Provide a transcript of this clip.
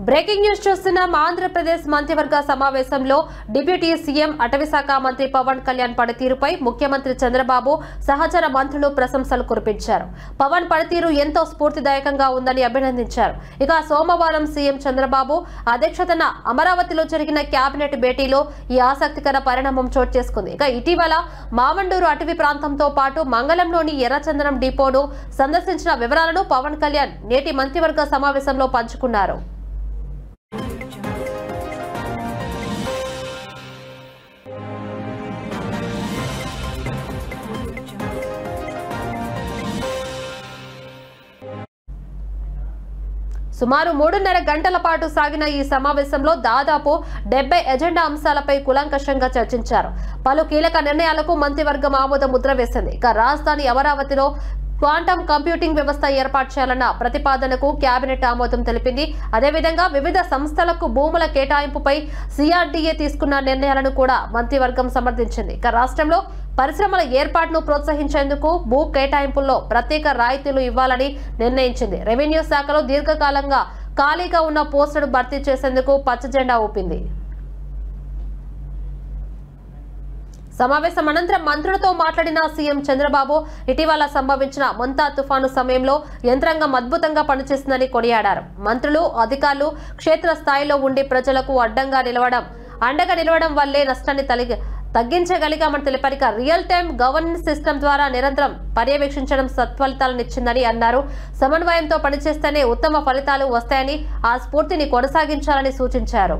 Breaking news చూస్తున్నాం. ఆంధ్రప్రదేశ్ మంత్రివర్గ సమావేశంలో డిప్యూటీ సీఎం అటవీశాఖ మంత్రి పవన్ కళ్యాణ్ పనితీరుపై ముఖ్యమంత్రి చంద్రబాబు సహచర మంత్రులు ప్రశంసలు కురిపించారు. పవన్ పనితీరు ఎంతో స్ఫూర్తిదాయకంగా ఉందని అభినందించారు. ఇక సోమవారం సీఎం చంద్రబాబు అధ్యక్షతన అమరావతిలో జరిగిన కేబినెట్ భేటీలో ఈ ఆసక్తికర పరిణామం చోటు చేసుకుంది. ఇక ఇటీవల మామండూరు అటవీ ప్రాంతంతో పాటు మంగళంలోని ఎర్రచందనం డిపోను సందర్శించిన వివరాలను పవన్ కళ్యాణ్ నేటి మంత్రివర్గ సమావేశంలో పంచుకున్నారు. సుమారు 3.5 గంటల పాటు సాగిన ఈ సమావేశంలో దాదాపు 70 ఎజెండా అంశాలపై కూలంకషంగా చర్చించారు. పలు కీలక నిర్ణయాలకు మంత్రివర్గం ఆమోద ముద్ర వేసింది. ఇక రాజధాని అమరావతిలో క్వాంటమ్ కంప్యూటింగ్ వ్యవస్థ ఏర్పాటు చేయాలన్న ప్రతిపాదనకు కేబినెట్ ఆమోదం తెలిపింది. అదేవిధంగా వివిధ సంస్థలకు భూముల కేటాయింపుపై సిఆర్డీఏ తీసుకున్న నిర్ణయాలను కూడా మంత్రివర్గం సమర్థించింది. ఇక రాష్ట్రంలో పరిశ్రమల ఏర్పాటును ప్రోత్సహించేందుకు భూ కేటాయింపుల్లో ప్రత్యేక రాయితీలు ఇవ్వాలని నిర్ణయించింది. రెవెన్యూ శాఖలో దీర్ఘకాలంగా ఖాళీగా ఉన్న పోస్టును భర్తీ చేసేందుకు పచ్చజెండా ఊపింది. సమావేశం అనంతరం మంత్రులతో మాట్లాడిన సీఎం చంద్రబాబు ఇటీవల సంభవించిన మొంతా తుఫాను సమయంలో యంత్రాంగం అద్భుతంగా పనిచేసిందని కొనియాడారు. మంత్రులు, అధికారులు క్షేత్ర స్థాయిలో ఉండి ప్రజలకు అండగా నిలవడం వల్లే నష్టాన్ని తగ్గించగలిగామని తెలిపారు. రియల్ టైమ్ గవర్నెన్స్ సిస్టమ్ ద్వారా నిరంతరం పర్యవేక్షించడం సత్ఫలితాలనిచ్చిందని అన్నారు. సమన్వయంతో పనిచేస్తేనే ఉత్తమ ఫలితాలు వస్తాయని, ఆ స్ఫూర్తిని కొనసాగించాలని సూచించారు.